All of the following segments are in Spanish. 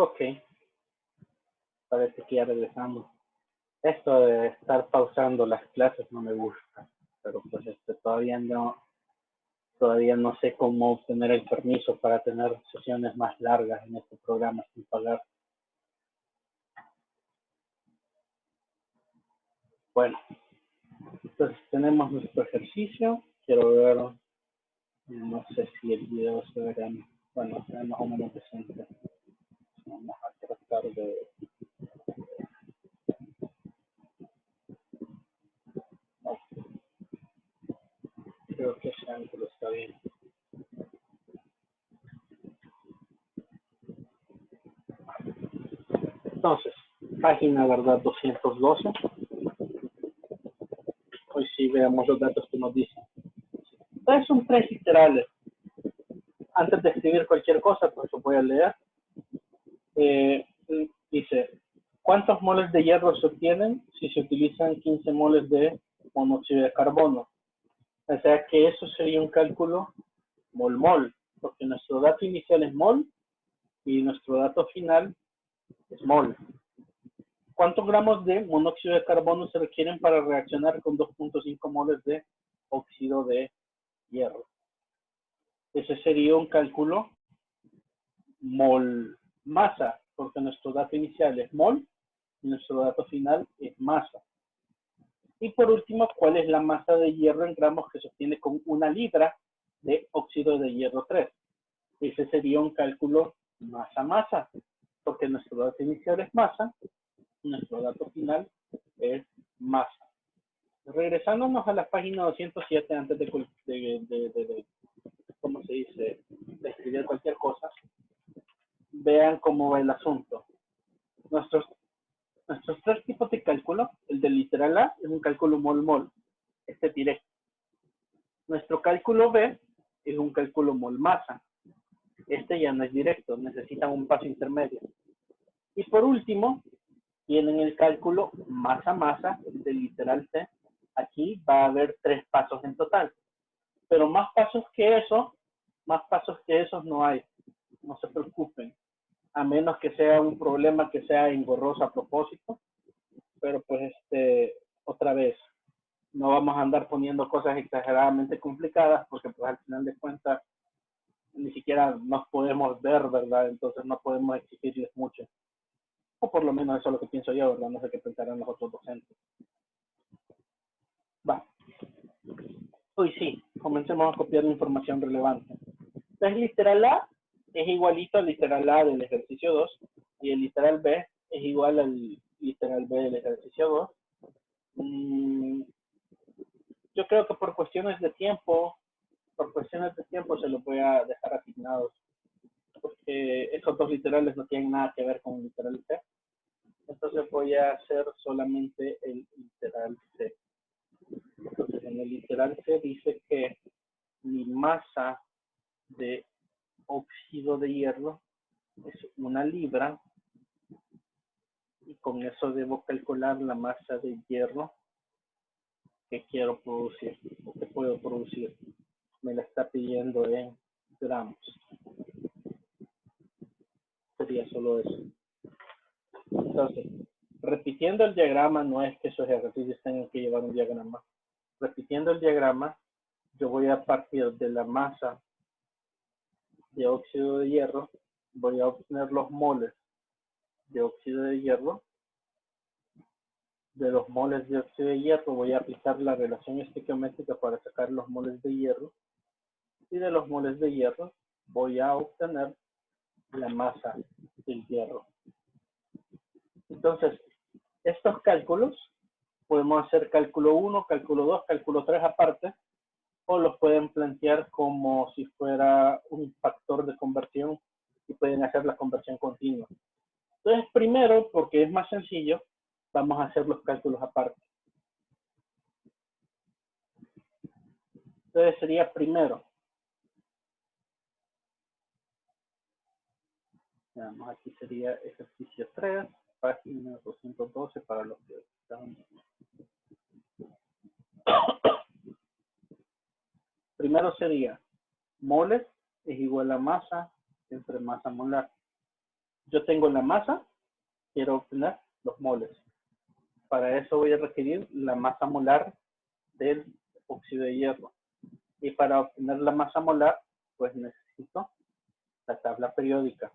Ok, parece que ya regresamos. Esto de estar pausando las clases no me gusta, pero pues todavía no sé cómo obtener el permiso para tener sesiones más largas en este programa sin pagar. Bueno, entonces tenemos nuestro ejercicio. Quiero ver, no sé si el video se verá, bueno, se ve más o menos decente. Vamos a tratar de... No, creo que ese ángulo está bien. Entonces, página, ¿verdad? 212. Hoy sí veamos los datos que nos dicen. Entonces son tres literales. Antes de escribir cualquier cosa, pues lo voy a leer. Dice, ¿cuántos moles de hierro se obtienen si se utilizan 15 moles de monóxido de carbono? O sea que eso sería un cálculo mol-mol, porque nuestro dato inicial es mol y nuestro dato final es mol. ¿Cuántos gramos de monóxido de carbono se requieren para reaccionar con 2.5 moles de óxido de hierro? Ese sería un cálculo mol-masa, porque nuestro dato inicial es mol y nuestro dato final es masa. Y por último, ¿cuál es la masa de hierro en gramos que se obtiene con 1 libra de óxido de hierro 3? Ese sería un cálculo masa-masa, porque nuestro dato inicial es masa y nuestro dato final es masa. Regresándonos a la página 207 antes de ¿cómo se dice?, de escribir cualquier cosa, vean cómo va el asunto. Nuestros tres tipos de cálculo, el del literal A es un cálculo mol-mol, este directo. Nuestro cálculo B es un cálculo mol-masa, este ya no es directo, necesitan un paso intermedio. Y por último, tienen el cálculo masa-masa, el del literal C. Aquí va a haber 3 pasos en total, pero más pasos que esos no hay, no se preocupen, a menos que sea un problema que sea engorroso a propósito, pero pues otra vez, no vamos a andar poniendo cosas exageradamente complicadas porque pues al final de cuentas ni siquiera nos podemos ver, ¿verdad? Entonces no podemos exigirles mucho. O por lo menos eso es lo que pienso yo, ¿verdad? No sé qué pensarán los otros docentes. Va. Hoy sí, comencemos a copiar información relevante. Entonces, literal A es igualito al literal A del ejercicio 2 y el literal B es igual al literal B del ejercicio 2. Yo creo que por cuestiones de tiempo se los voy a dejar asignados, porque esos dos literales no tienen nada que ver con el literal C. Entonces voy a hacer solamente el literal C. Entonces en el literal C dice que mi masa de óxido de hierro es 1 libra y con eso debo calcular la masa de hierro que quiero producir o que puedo producir. Me la está pidiendo en gramos. Sería solo eso. Entonces, repitiendo el diagrama, no es que esos ejercicios tengan que llevar un diagrama. Repitiendo el diagrama, yo voy a partir de la masa de óxido de hierro, voy a obtener los moles de óxido de hierro. De los moles de óxido de hierro voy a aplicar la relación estequiométrica para sacar los moles de hierro. Y de los moles de hierro voy a obtener la masa del hierro. Entonces, estos cálculos podemos hacer cálculo 1, cálculo 2, cálculo 3 aparte, o los pueden plantear como si fuera un factor de conversión y pueden hacer la conversión continua. Entonces, primero, porque es más sencillo, vamos a hacer los cálculos aparte. Entonces sería primero. Veamos, aquí sería ejercicio 3, página 212 para los que están. Primero sería moles es igual a masa entre masa molar. yo tengo la masa, quiero obtener los moles. Para eso voy a requerir la masa molar del óxido de hierro. Y para obtener la masa molar, pues necesito la tabla periódica.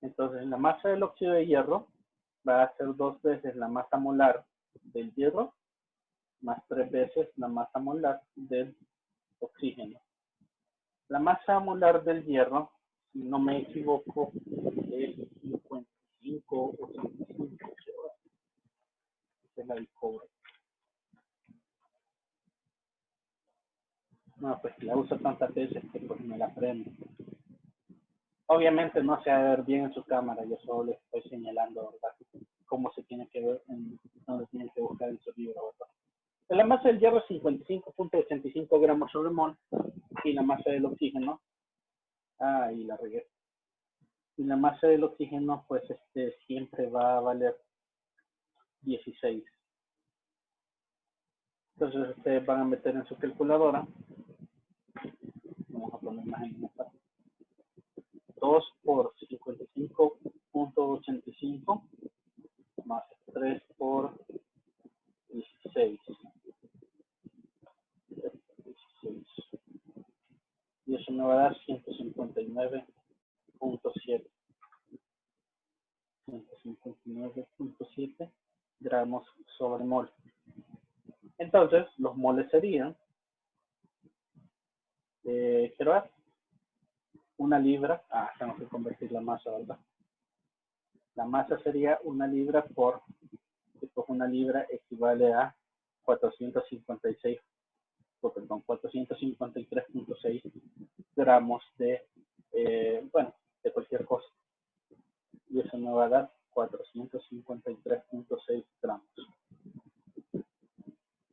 Entonces, la masa del óxido de hierro va a ser 2 veces la masa molar del hierro más 3 veces la masa molar del oxígeno. La masa molar del hierro, si no me equivoco, es 55 o 65. Esa es la del cobre. No, pues la uso tantas veces que pues me la aprendo. Obviamente no se va a ver bien en su cámara, yo solo le estoy señalando, ¿verdad?, cómo se tiene que ver, dónde tiene que buscar en su libro, ¿verdad? La masa del hierro es 55.85 gramos sobre mol y la masa del oxígeno, y la regué. Y la masa del oxígeno, pues siempre va a valer 16. Entonces ustedes van a meter en su calculadora, vamos a poner más en esta, 2 por 55.85 más 3 por 16. Y eso me va a dar 159.7. 159.7 gramos sobre mol. Entonces, los moles serían, quiero ver, una libra, tengo que convertir la masa, ¿verdad? La masa sería una libra por, pues una libra equivale a 453.6 gramos de, de cualquier cosa. Y eso me va a dar 453.6 gramos.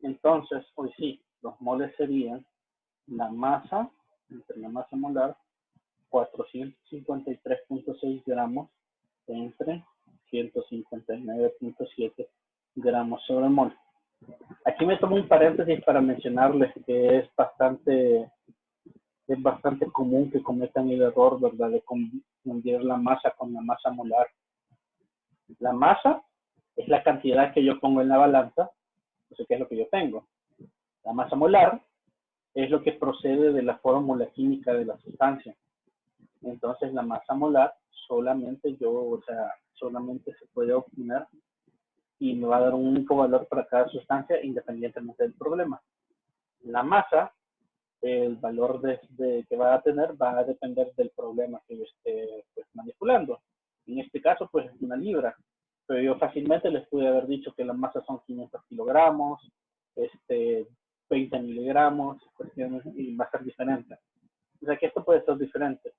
Entonces, hoy sí, los moles serían la masa, entre la masa molar, 453.6 gramos entre 159.7 gramos sobre mol. Aquí me tomo un paréntesis para mencionarles que es bastante común que cometan el error, ¿verdad?, de confundir la masa con la masa molar. La masa es la cantidad que yo pongo en la balanza, no sé qué es lo que yo tengo. La masa molar es lo que procede de la fórmula química de la sustancia. Entonces la masa molar solamente se puede obtener y me va a dar un único valor para cada sustancia independientemente del problema. La masa, el valor que va a tener va a depender del problema que yo esté pues manipulando. En este caso pues es una libra, pero yo fácilmente les pude haber dicho que la masa son 500 kilogramos, 20 miligramos, y va a ser diferente. O sea que esto puede ser diferente,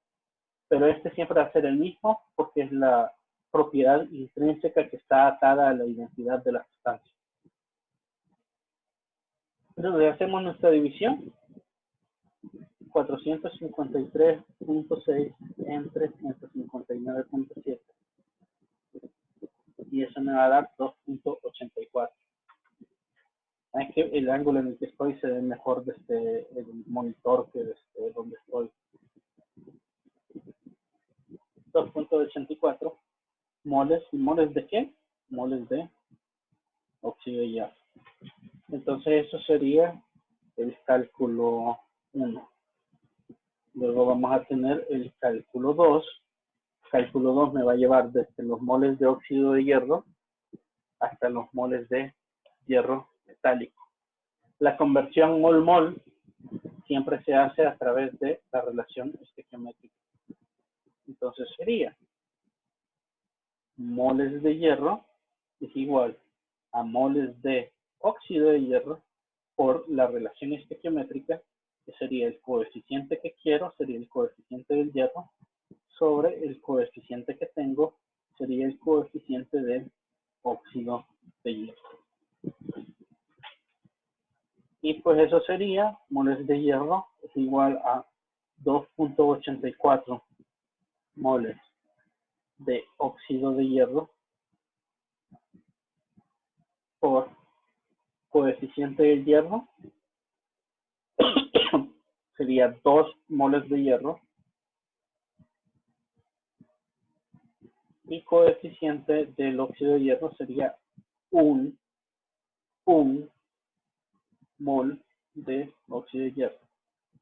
pero siempre va a ser el mismo porque es la propiedad intrínseca que está atada a la identidad de la sustancia. Entonces hacemos nuestra división. 453.6 entre 159.7. Y eso me va a dar 2.84. Es que el ángulo en el que estoy se ve mejor desde el monitor que desde donde estoy. 2.84 moles. ¿Y moles de qué? Moles de óxido de hierro. Entonces eso sería el cálculo 1. Luego vamos a tener el cálculo 2. Cálculo 2 me va a llevar desde los moles de óxido de hierro hasta los moles de hierro metálico. La conversión mol-mol siempre se hace a través de la relación estequiométrica. Entonces sería moles de hierro es igual a moles de óxido de hierro por la relación estequiométrica, que sería el coeficiente que quiero, sería el coeficiente del hierro, sobre el coeficiente que tengo, sería el coeficiente del óxido de hierro. Y pues eso sería, moles de hierro es igual a 2.84 moles de óxido de hierro por coeficiente del hierro, sería 2 moles de hierro y coeficiente del óxido de hierro sería un mol de óxido de hierro.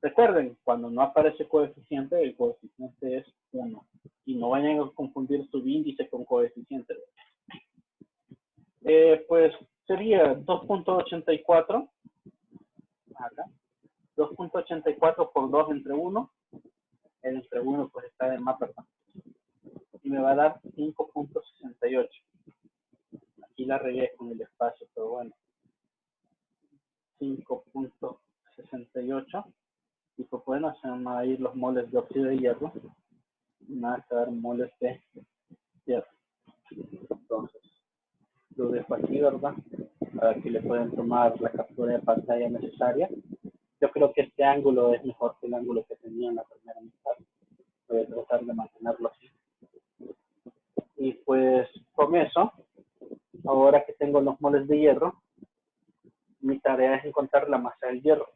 Recuerden, cuando no aparece coeficiente, el coeficiente es 1. Y no vayan a confundir subíndice con coeficiente. Pues sería 2.84. Acá. 2.84 por 2 entre 1. El entre 1 pues está de más, perdón. Y me va a dar 5.68. Aquí la regué con el espacio, pero bueno. 5.68. Y pues bueno, se van a ir los moles de óxido de hierro. Y van a quedar moles de hierro. Entonces, lo dejo aquí, ¿verdad? Para que le puedan tomar la captura de pantalla necesaria. Yo creo que este ángulo es mejor que el ángulo que tenía en la primera mitad. Voy a tratar de mantenerlo así. Y pues con eso, ahora que tengo los moles de hierro, mi tarea es encontrar la masa del hierro.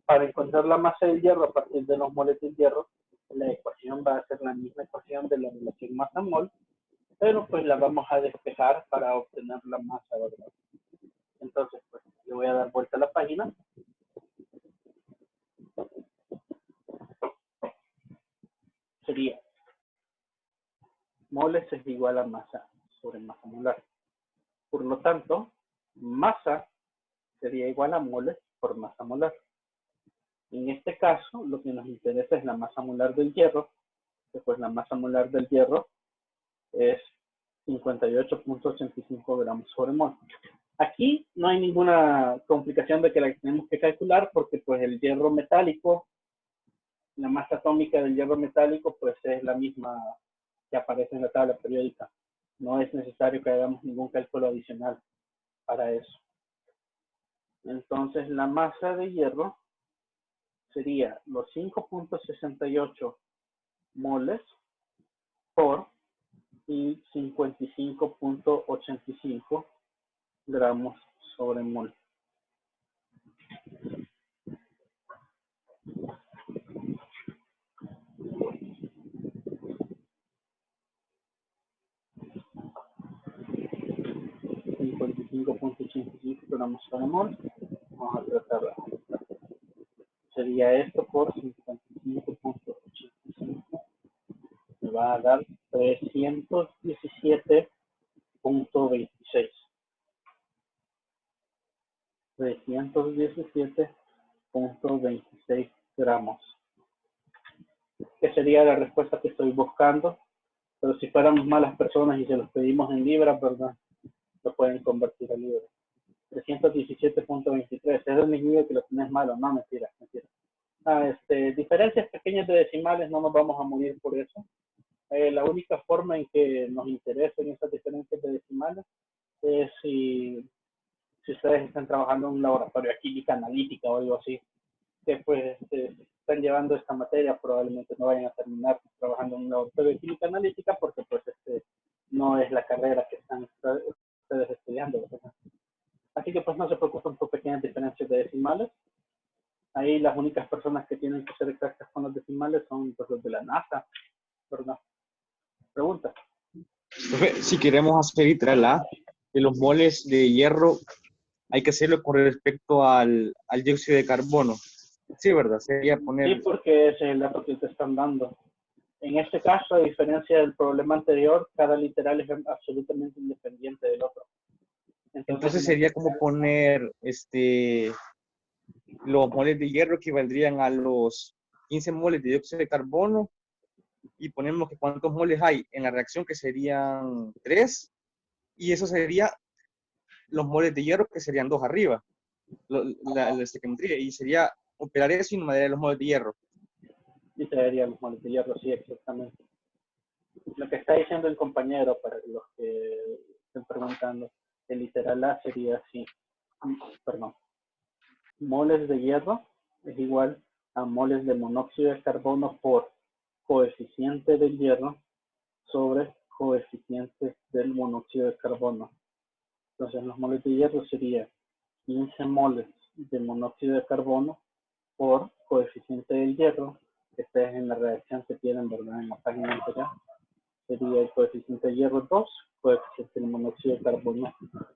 Para encontrar la masa del hierro a partir de los moles del hierro, la ecuación va a ser la misma ecuación de la relación masa-mol, pero pues la vamos a despejar para obtener la masa, ¿verdad? Entonces, pues le voy a dar vuelta a la página. Sería moles es igual a masa sobre masa molar. Por lo tanto, masa sería igual a moles por masa molar. En este caso, lo que nos interesa es la masa molar del hierro, que pues la masa molar del hierro es 58.85 gramos sobre mol. Aquí no hay ninguna complicación de que la tenemos que calcular porque pues el hierro metálico, la masa atómica del hierro metálico pues es la misma que aparece en la tabla periódica. No es necesario que hagamos ningún cálculo adicional para eso. Entonces la masa de hierro sería los 5.68 moles por 55.85 gramos sobre mol. Gramos sobre mol. Vamos a tratar de ajustar. Sería esto por 55.85. Me va a dar 317.26. 317.26 gramos. Que sería la respuesta que estoy buscando. Pero si fuéramos malas personas y se los pedimos en libras, ¿verdad? Lo pueden convertir a libras. 317.23. Es el mismo que lo tenés malo. No, mentira, mentira. Diferencias pequeñas de decimales, no nos vamos a morir por eso. La única forma en que nos interesen esas diferencias de decimales es si ustedes están trabajando en un laboratorio de química analítica o algo así, que pues están llevando esta materia, probablemente no vayan a terminar trabajando en un laboratorio de química analítica porque pues no es la carrera que están ustedes estudiando, ¿verdad? Así que pues no se preocupen por pequeñas diferencias de decimales. Ahí las únicas personas que tienen que ser exactas con los decimales son pues, los de la NASA, ¿verdad? Pregunta. Si queremos hacer literal de los moles de hierro, hay que hacerlo con respecto al dióxido de carbono. Sí, ¿verdad? Sería poner... Sí, porque es el dato que te están dando. En este caso, a diferencia del problema anterior, cada literal es absolutamente independiente del otro. Entonces sería como poner los moles de hierro equivaldrían a los 15 moles de dióxido de carbono y ponemos que cuántos moles hay en la reacción, que serían 3, y eso sería los moles de hierro, que serían 2 arriba, la estequiometría, y sería operar eso y no me daría los moles de hierro. Y te daría los moles de hierro, sí, exactamente. Lo que está diciendo el compañero, para los que estén preguntando, el literal A sería así, perdón, moles de hierro es igual a moles de monóxido de carbono por coeficiente del hierro sobre coeficiente del monóxido de carbono. Entonces los moles de hierro sería 15 moles de monóxido de carbono por coeficiente del hierro, que está en la reacción que tienen, ¿verdad? En la página anterior. sería el coeficiente de hierro 2, coeficiente de monóxido de carbono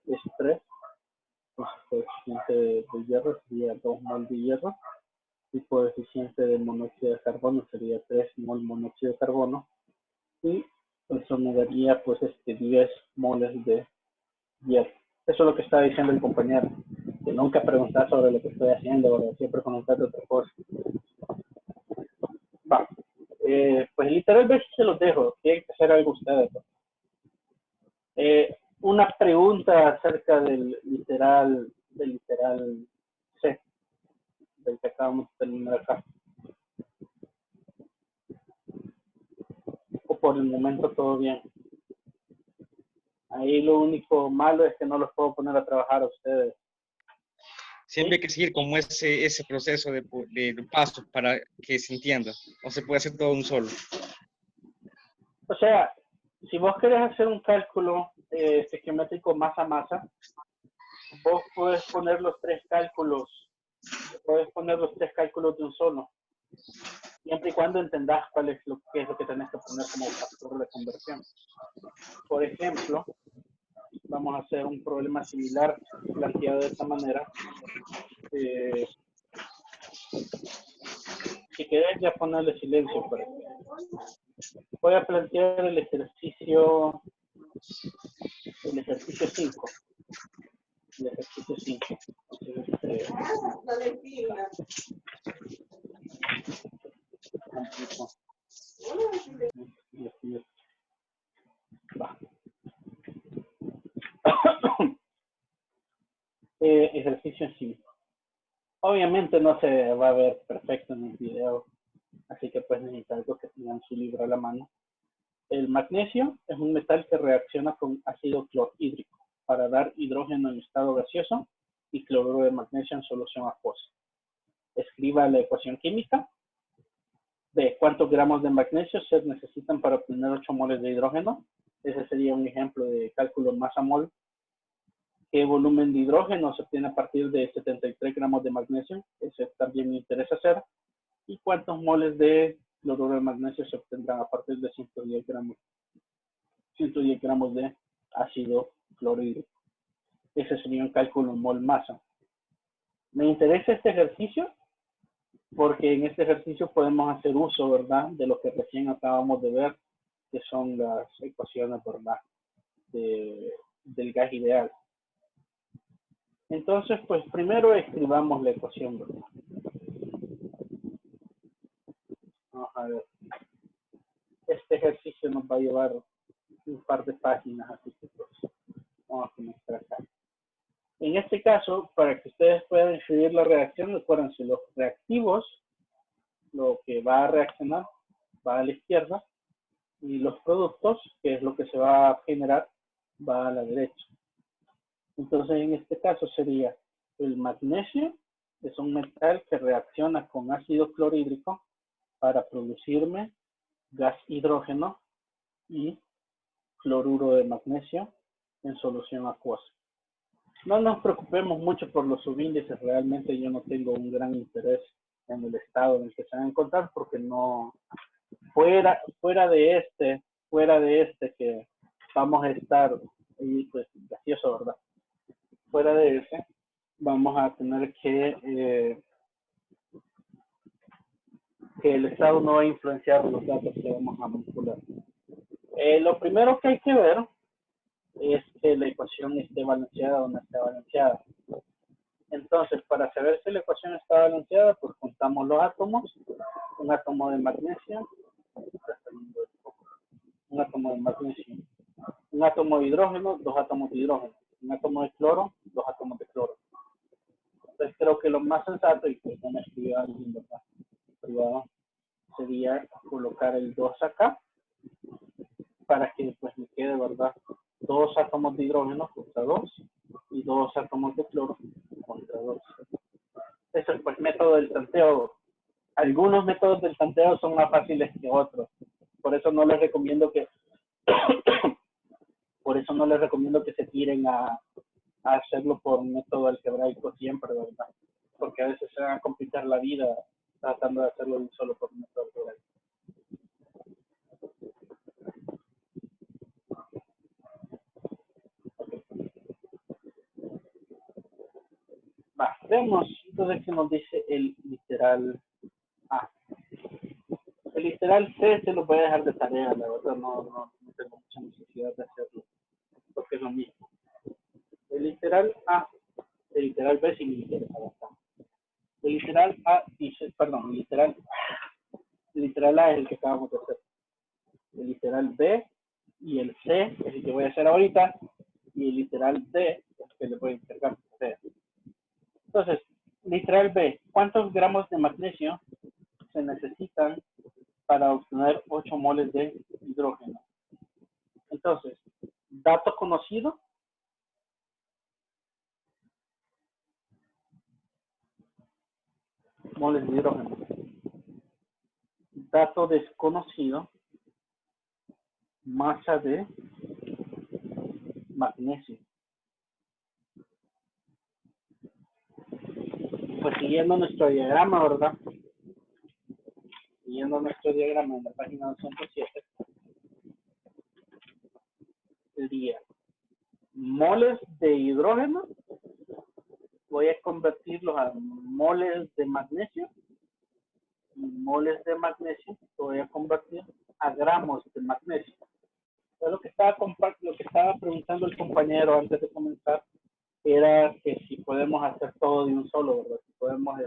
es 3, entonces el coeficiente de hierro sería 2 mol de hierro, y coeficiente de monóxido de carbono sería 3 mol monóxido de carbono, y eso me daría pues 10 moles de hierro. Eso es lo que está diciendo el compañero, que nunca preguntar sobre lo que estoy haciendo, ¿verdad? Siempre preguntar de otra cosa. Va. Pues literalmente se los dejo, tienen que hacer algo ustedes. Una pregunta acerca del literal C, del que acabamos de terminar acá. O por el momento todo bien. Ahí lo único malo es que no los puedo poner a trabajar a ustedes. Siempre hay que seguir como ese proceso de pasos para que se entienda. O se puede hacer todo un solo. O sea, si vos querés hacer un cálculo estequiométrico masa a masa, vos puedes poner los tres cálculos de un solo, siempre y cuando entendas qué es lo que tenés que poner como factor de conversión. Por ejemplo, vamos a hacer un problema similar planteado de esta manera. Si querés ya ponerle silencio, pero voy a plantear el ejercicio 5. El ejercicio 5. Ejercicio 5. Obviamente no se va a ver perfecto en el video, así que pues necesito algo que tengan su libro a la mano. El magnesio es un metal que reacciona con ácido clorhídrico para dar hidrógeno en estado gaseoso y cloruro de magnesio en solución acuosa. Escriba la ecuación química de cuántos gramos de magnesio se necesitan para obtener 8 moles de hidrógeno. Ese sería un ejemplo de cálculo masa mol. ¿Qué volumen de hidrógeno se obtiene a partir de 73 gramos de magnesio? Ese también me interesa hacer. ¿Y cuántos moles de cloruro de magnesio se obtendrán a partir de 110 gramos de ácido clorhídrico? Ese sería un cálculo mol masa. Me interesa este ejercicio porque en este ejercicio podemos hacer uso, ¿verdad?, de lo que recién acabamos de ver, que son las ecuaciones, ¿verdad?, del gas ideal. Entonces, pues primero escribamos la ecuación, ¿verdad? Vamos a ver. Este ejercicio nos va a llevar un par de páginas, así que pues vamos a comenzar acá. En este caso, para que ustedes puedan escribir la reacción, recuérdense, los reactivos, lo que va a reaccionar, va a la izquierda, y los productos, que es lo que se va a generar, va a la derecha. Entonces, en este caso sería el magnesio, es un metal que reacciona con ácido clorhídrico para producirme gas hidrógeno y cloruro de magnesio en solución acuosa. No nos preocupemos mucho por los subíndices, realmente yo no tengo un gran interés en el estado en el que se van a encontrar, porque no, fuera de este que vamos a estar, y pues gracioso, ¿verdad? Fuera de ese, vamos a tener que el estado no va a influenciar los datos que vamos a manipular. Lo primero que hay que ver es que la ecuación esté balanceada o no esté balanceada. Entonces, para saber si la ecuación está balanceada, pues contamos los átomos. Un átomo de magnesio, un átomo de magnesio, un átomo de hidrógeno, 2 átomos de hidrógeno, un átomo de cloro, 2 átomos de cloro. Entonces creo que lo más sensato, y que me escribió alguien, ¿verdad?, privado, sería colocar el 2 acá, para que pues me quede, ¿verdad?, 2 átomos de hidrógeno contra 2 y 2 átomos de cloro contra 2. Eso es pues método del tanteo. Algunos métodos del tanteo son más fáciles que otros. Por eso no les recomiendo que se tiren a hacerlo por método algebraico siempre, ¿verdad? Porque a veces se van a complicar la vida tratando de hacerlo solo por método algebraico. Veamos entonces qué nos dice el literal A. El literal C se lo voy a dejar de tarea, la verdad no tengo mucha necesidad de hacerlo, porque es lo mismo. El literal A, el literal B sí me interesa bastante. El literal A dice, perdón, el literal A es el que acabamos de hacer. El literal B y el C es el que voy a hacer ahorita, y el literal D es el que le voy a encargar. Entonces, literal B, ¿cuántos gramos de magnesio se necesitan para obtener 8 moles de hidrógeno? Entonces, dato conocido, moles de hidrógeno. Dato desconocido, masa de magnesio. Pues siguiendo nuestro diagrama, ¿verdad? Siguiendo nuestro diagrama en la página 207, sería moles de hidrógeno, voy a convertirlos a moles de magnesio, y moles de magnesio voy a convertir a gramos de magnesio. Entonces, lo que estaba preguntando el compañero antes de comenzar era que si podemos hacer todo de un solo, ¿verdad? Si podemos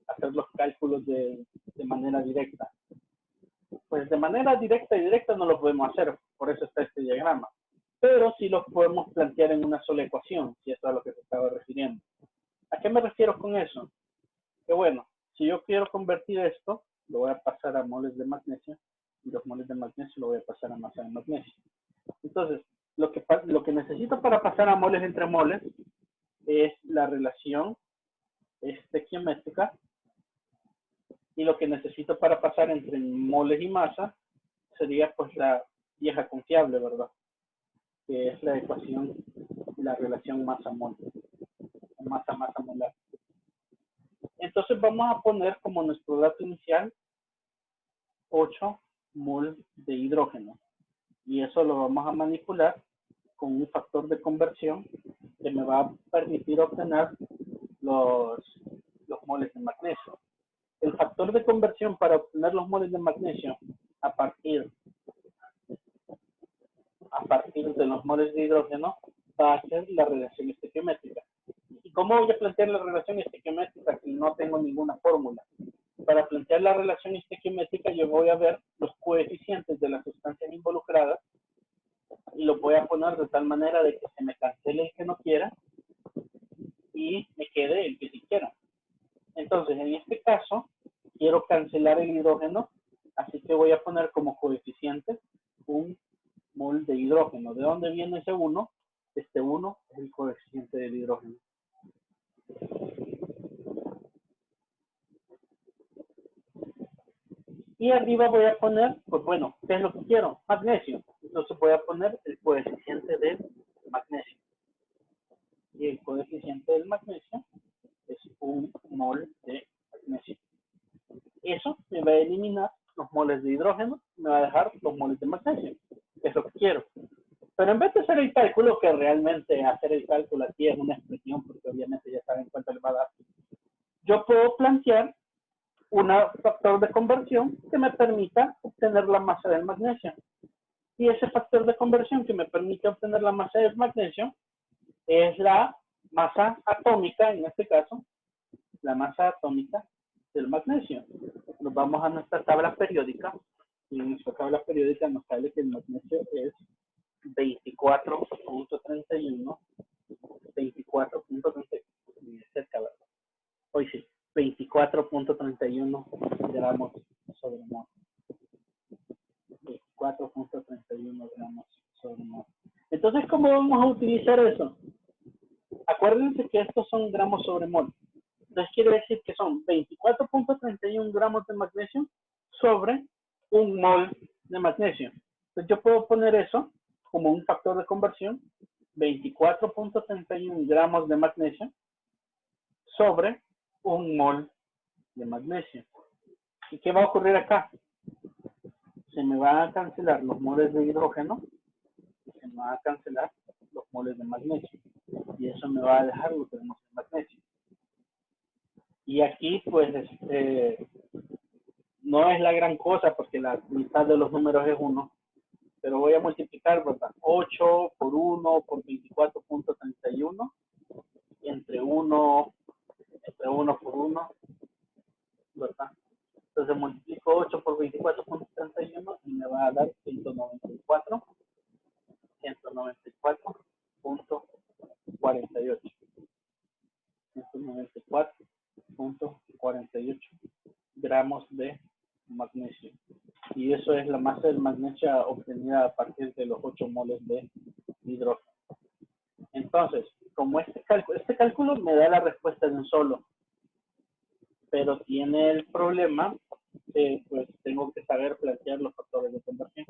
hacer los cálculos de manera directa. Pues de manera directa y directa no lo podemos hacer, por eso está este diagrama. Pero sí los podemos plantear en una sola ecuación, si eso es a lo que se estaba refiriendo. ¿A qué me refiero con eso? Que bueno, si yo quiero convertir esto, lo voy a pasar a moles de magnesio, y los moles de magnesio lo voy a pasar a masa de magnesio. Entonces, lo que necesito para pasar a moles entre moles es la relación estequiométrica, y lo que necesito para pasar entre moles y masa sería pues la vieja confiable, ¿verdad? Que es la ecuación, la relación masa-mol, masa-masa molar. Entonces vamos a poner como nuestro dato inicial 8 mol de hidrógeno, y eso lo vamos a manipular con un factor de conversión que me va a permitir obtener los moles de magnesio. El factor de conversión para obtener los moles de magnesio a partir de los moles de hidrógeno va a ser la relación estequiométrica. ¿Y cómo voy a plantear la relación estequiométrica si no tengo ninguna fórmula? Para plantear la relación estequiométrica yo voy a ver los coeficientes de las sustancias involucradas y lo voy a poner de tal manera de que se me cancele el que no quiera y me quede el que sí quiera. Entonces, en este caso, quiero cancelar el hidrógeno, así que voy a poner como coeficiente un mol de hidrógeno. ¿De dónde viene ese 1? Este 1 es el coeficiente del hidrógeno. Y arriba voy a poner, pues bueno, ¿qué es lo que quiero? Magnesio. Entonces voy a poner el coeficiente del magnesio. Y el coeficiente del magnesio es un mol de magnesio. Eso me va a eliminar los moles de hidrógeno, me va a dejar los moles de magnesio, que es lo que quiero. Pero en vez de hacer el cálculo, que realmente hacer el cálculo aquí es una expresión, porque obviamente ya saben cuánto le va a dar, yo puedo plantear un factor de conversión que me permita obtener la masa del magnesio. Y ese factor de conversión que me permite obtener la masa del magnesio es la masa atómica, en este caso, la masa atómica del magnesio. Nos vamos a nuestra tabla periódica, y en nuestra tabla periódica nos sale que el magnesio es 24.31, 24.31, hoy sí, 24.31 gramos sobre mol. 24.31 gramos sobre mol. Entonces, ¿cómo vamos a utilizar eso? Acuérdense que estos son gramos sobre mol. Entonces quiere decir que son 24.31 gramos de magnesio sobre un mol de magnesio. Entonces yo puedo poner eso como un factor de conversión, 24.31 gramos de magnesio sobre un mol de magnesio. ¿Y qué va a ocurrir acá? Se me van a cancelar los moles de hidrógeno y se me van a cancelar los moles de magnesio. Y eso me va a dejar los gramos de magnesio. Y aquí, pues, no es la gran cosa porque la mitad de los números es 1, pero voy a multiplicar, ¿verdad? 8 por 1 por 24.31 entre 1 por 1, ¿verdad? Entonces multiplico 8 por 24.31 y me va a dar 194.48. 194.48 gramos de magnesio. Y eso es la masa del magnesio obtenida a partir de los 8 moles de hidrógeno. Entonces, como este cálculo me da la respuesta de un solo, pero tiene el problema que pues tengo que saber plantear los factores de conversión.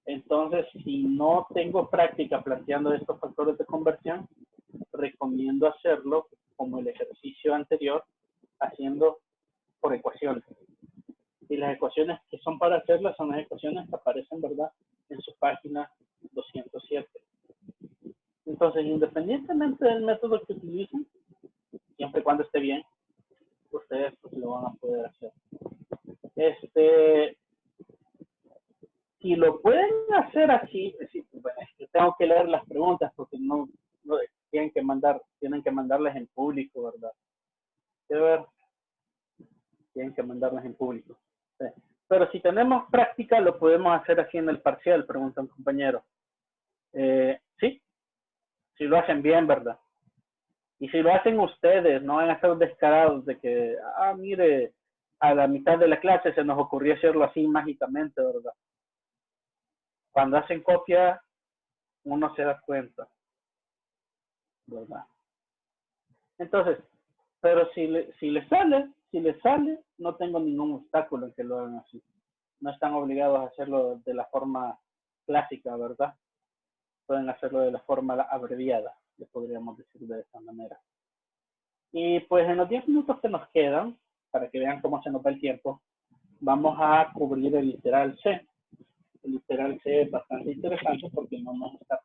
Entonces, si no tengo práctica planteando estos factores de conversión, recomiendo hacerlo como el ejercicio anterior, haciendo por ecuaciones. Y las ecuaciones que son para hacerlas son las ecuaciones que aparecen, ¿verdad?, en su página 207. Entonces, independientemente del método que utilicen, siempre y cuando esté bien, ustedes pues, lo van a poder hacer. Si lo pueden hacer así, bueno, yo tengo que leer las preguntas porque no tienen que mandarlas en público, ¿verdad? Tienen que mandarlas en público. Sí. Pero si tenemos práctica, lo podemos hacer así en el parcial, pregunta un compañero. Sí, si lo hacen bien, ¿verdad? Y si lo hacen ustedes, no van a ser descarados de que, mire, a la mitad de la clase se nos ocurrió hacerlo así mágicamente, ¿verdad? Cuando hacen copia, uno se da cuenta, ¿verdad? Entonces, pero si les sale, no tengo ningún obstáculo en que lo hagan así. No están obligados a hacerlo de la forma clásica, ¿verdad? Pueden hacerlo de la forma abreviada, le podríamos decir de esa manera. Y pues en los 10 minutos que nos quedan, para que vean cómo se nos va el tiempo, vamos a cubrir el literal C. El literal C es bastante interesante porque no nos está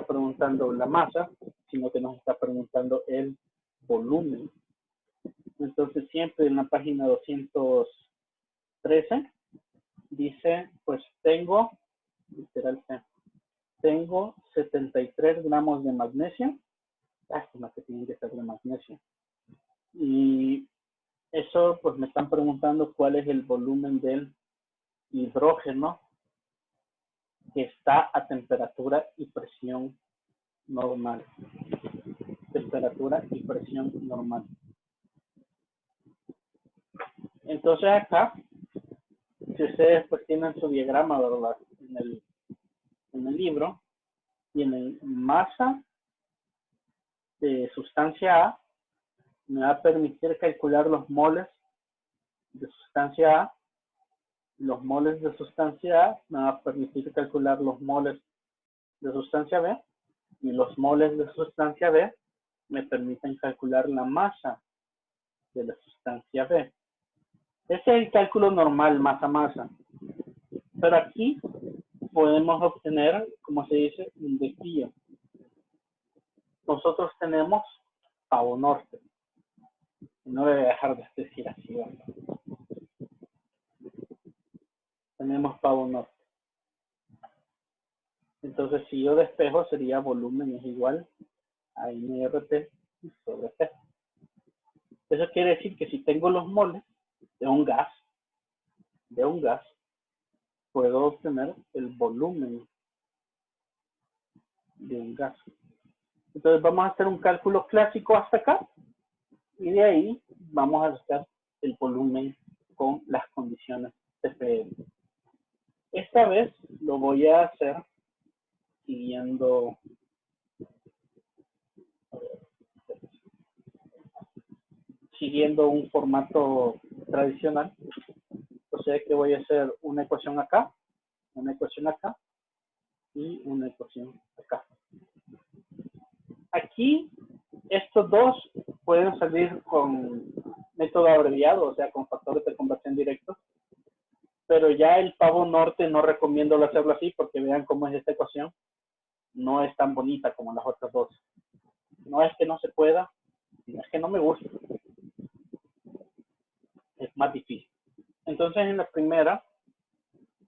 preguntando la masa, sino que nos está preguntando el volumen. Entonces siempre en la página 213 dice, pues tengo, literal C, tengo 73 gramos de magnesio. Lástima que tienen que ser de magnesio. Y eso, pues me están preguntando cuál es el volumen del hidrógeno que está a temperatura y presión normal. Temperatura y presión normal. Entonces acá, si ustedes pues tienen su diagrama, ¿verdad?, en el libro, tienen masa de sustancia A, me va a permitir calcular los moles de sustancia A. Los moles de sustancia A me va a permitir calcular los moles de sustancia B, y los moles de sustancia B me permiten calcular la masa de la sustancia B. Ese es el cálculo normal, masa-masa. Pero aquí podemos obtener, como se dice, un desvío. Nosotros tenemos pavo norte. No voy a dejar de decir así, ¿verdad? Tenemos pavo norte. Entonces, si yo despejo, sería volumen es igual a NRT sobre P. Eso quiere decir que si tengo los moles de un gas, puedo obtener el volumen de un gas. Entonces vamos a hacer un cálculo clásico hasta acá y de ahí vamos a buscar el volumen con las condiciones TPM. Esta vez lo voy a hacer siguiendo un formato tradicional. O sea que voy a hacer una ecuación acá y una ecuación acá. Aquí estos dos pueden salir con método abreviado, o sea, con factores de conversión directos, pero ya el pavo norte no recomiendo hacerlo así porque vean cómo es esta ecuación. No es tan bonita como las otras dos. No es que no se pueda, sino es que no me gusta. Es más difícil. Entonces, en la primera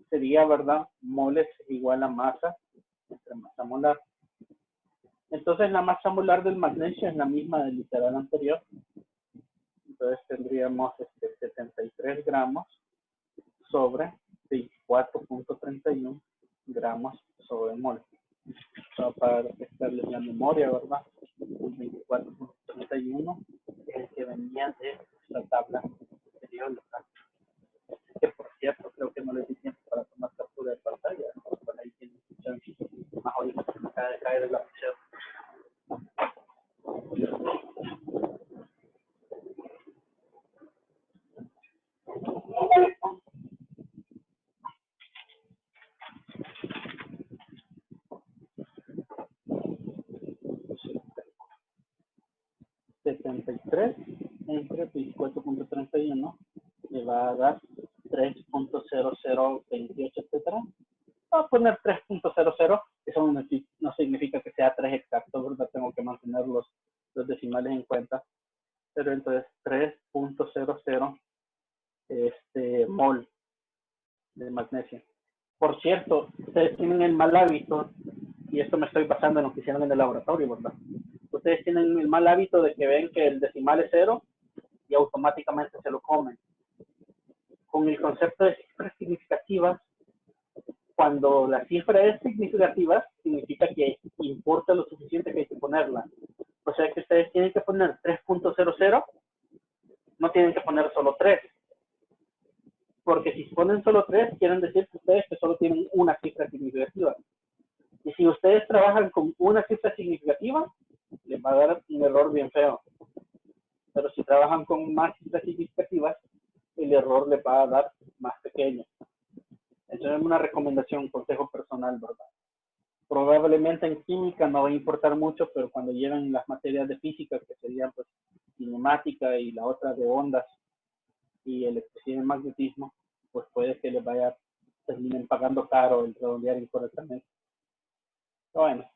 sería, ¿verdad? Moles igual a masa entre masa molar. Entonces, la masa molar del magnesio es la misma del literal anterior. Entonces, tendríamos 73 gramos sobre 24.31 gramos sobre mol. Para refrescarles la memoria, ¿verdad? El 24.31 es el que venía de la tabla periódica. Que por cierto, creo que no les di tiempo para tomar captura de pantalla. Por ahí tienen chance. Más ahorita se me acaba de caer el lapicero. $73 entre 24.31 le va a dar 3.0028, etcétera. Voy a poner 3.00, eso no significa que sea 3 exacto, ¿verdad? Tengo que mantener los decimales en cuenta. Pero entonces 3.00 mol de magnesio. Por cierto, ustedes tienen el mal hábito, y esto me estoy basando en lo que hicieron en el laboratorio, ¿verdad? Ustedes tienen el mal hábito de que ven que el decimal es 0 y automáticamente se lo comen. Con el concepto de cifras significativas, cuando la cifra es significativa, significa que importa lo suficiente que hay que ponerla. O sea que ustedes tienen que poner 3.00, no tienen que poner solo 3. Porque si ponen solo 3, quieren decir que ustedes que solo tienen una cifra significativa. Y si ustedes trabajan con una cifra significativa, les va a dar un error bien feo. Pero si trabajan con más cifras significativas, el error les va a dar más pequeño. Eso es una recomendación, un consejo personal, ¿verdad? Probablemente en química no va a importar mucho, pero cuando lleven las materias de física, que serían pues cinemática y la otra de ondas y electricidad y magnetismo, pues puede que les vaya, terminen pagando caro el redondear incorrectamente. Pero bueno,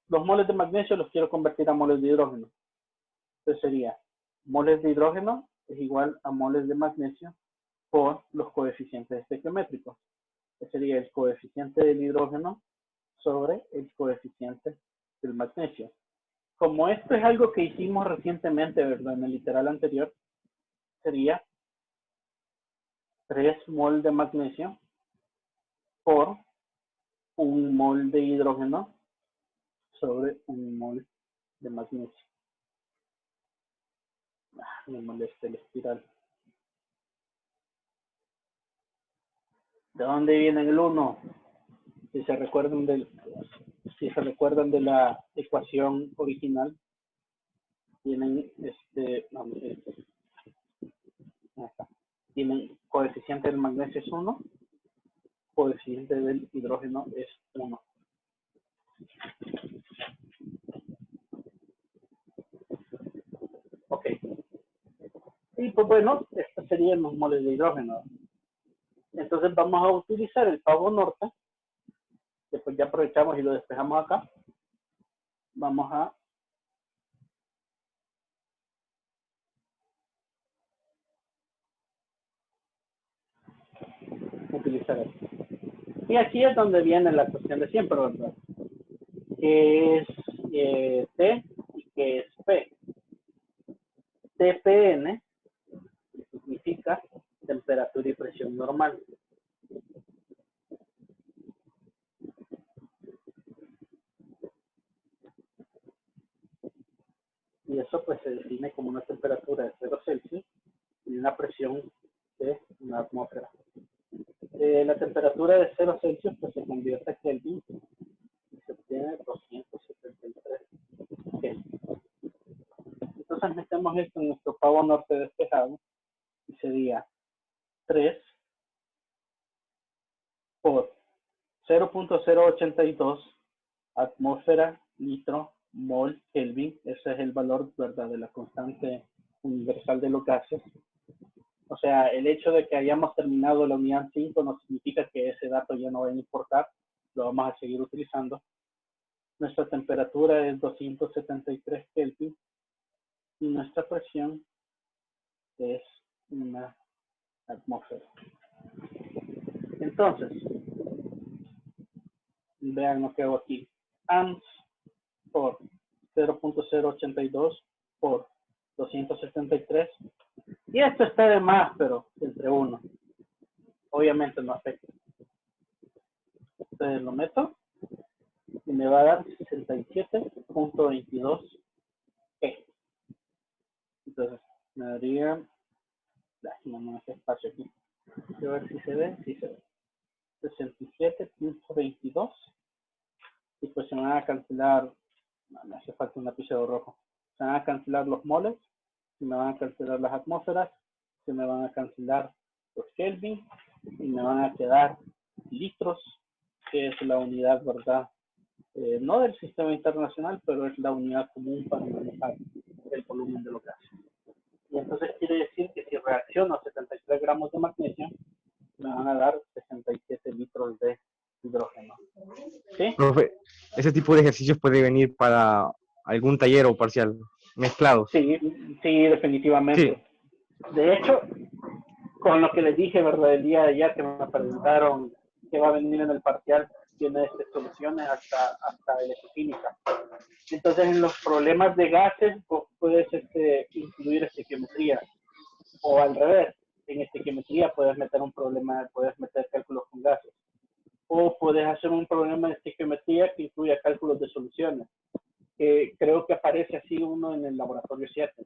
los moles de magnesio los quiero convertir a moles de hidrógeno. Entonces sería moles de hidrógeno es igual a moles de magnesio por los coeficientes estequiométricos. Ese sería el coeficiente del hidrógeno sobre el coeficiente del magnesio. Como esto es algo que hicimos recientemente, ¿verdad? En el literal anterior, sería 3 mol de magnesio por 1 mol de hidrógeno sobre 1 mol de magnesio. Me molesta el espiral. ¿De dónde viene el 1? Si se recuerdan de la ecuación original, tienen tienen coeficiente del magnesio es 1, coeficiente del hidrógeno es 1. Ok. Y pues bueno, estos serían los moles de hidrógeno. Entonces vamos a utilizar el pavo norte. Después ya aprovechamos y lo despejamos acá. Vamos a utilizar esto. Y aquí es donde viene la cuestión de siempre, ¿verdad? Que es T y que es P. TPN significa temperatura y presión normal. Y eso pues se define como una temperatura de 0 Celsius y una presión de una atmósfera. La temperatura de 0 Celsius pues se convierte a Kelvin y se obtiene 273 Kelvin. Entonces metemos esto en nuestro pavo norte despejado y sería 3 por 0.082 atmósfera, litro, mol, Kelvin. Ese es el valor, ¿verdad?, de la constante universal de los gases. O sea, el hecho de que hayamos terminado la unidad 5 no significa que ese dato ya no va a importar. Lo vamos a seguir utilizando. Nuestra temperatura es 273 Kelvin y nuestra presión es una atmósfera. Entonces, vean lo que hago aquí. AMS por 0.082 por 273. Y esto está de más, pero entre 1. Obviamente no afecta. Entonces lo meto y me va a dar 67.22 E. Entonces me daría, no hace espacio aquí. Quiero ver si se ve, sí se ve. 67.22. Y pues se me van a cancelar, no, me hace falta un lapicero rojo. Se me van a cancelar los moles, se me van a cancelar las atmósferas, se me van a cancelar los Kelvin y me van a quedar litros, que es la unidad, ¿verdad? No del sistema internacional, pero es la unidad común para manejar el volumen de los gases. Y entonces quiere decir que si reacciono a 73 gramos de magnesio, me van a dar 67 litros de hidrógeno. ¿Sí? Profe, ese tipo de ejercicios puede venir para algún taller o parcial mezclado. Sí, sí, definitivamente. Sí. De hecho, con lo que les dije, ¿verdad? El día de ayer que me preguntaron qué va a venir en el parcial, tiene soluciones hasta electroquímica. Entonces, en los problemas de gases, pues, puedes incluir estequiometría. O al revés, en estequiometría puedes meter un problema, puedes meter cálculos con gases. O puedes hacer un problema de estequiometría que incluya cálculos de soluciones. Creo que aparece así uno en el laboratorio 7.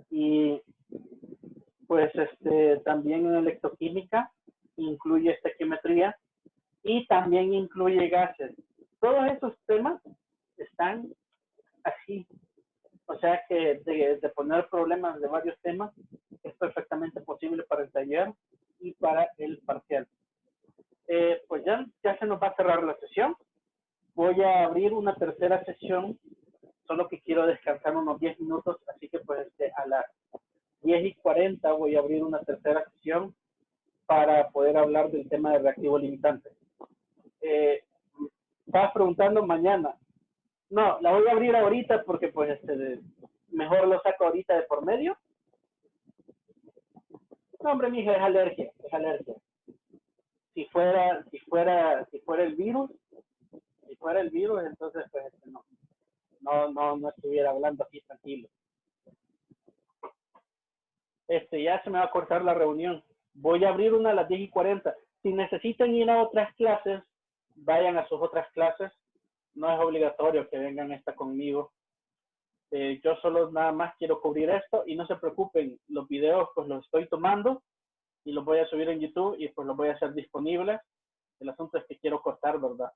Y pues también en electroquímica incluye estequiometría y también incluye gases. Todos esos temas están así. O sea que de poner problemas de varios temas es perfectamente posible para el taller y para el parcial. Pues ya se nos va a cerrar la sesión. Voy a abrir una tercera sesión, solo que quiero descansar unos 10 minutos, así que pues a las 10:40 voy a abrir una tercera sesión para poder hablar del tema de reactivo limitante. Estabas preguntando mañana. No, la voy a abrir ahorita porque pues mejor lo saco ahorita de por medio. No, hombre, mija, es alergia, es alergia. Si fuera el virus, entonces pues no estuviera hablando aquí tranquilo. Ya se me va a cortar la reunión. Voy a abrir una a las 10:40. Si necesitan ir a otras clases, vayan a sus otras clases. No es obligatorio que vengan esta conmigo. Yo solo nada más quiero cubrir esto y no se preocupen, los videos pues los estoy tomando y los voy a subir en YouTube y pues los voy a hacer disponibles. El asunto es que quiero cortar, ¿verdad?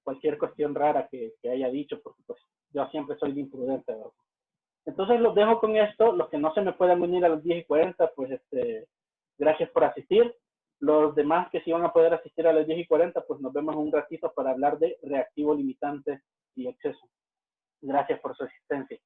Cualquier cuestión rara que haya dicho, porque pues yo siempre soy de imprudente, ¿verdad? Entonces los dejo con esto. Los que no se me puedan unir a las 10:40, pues gracias por asistir. Los demás que sí van a poder asistir a las 10:40, pues nos vemos un ratito para hablar de reactivo limitante y exceso. Gracias por su asistencia.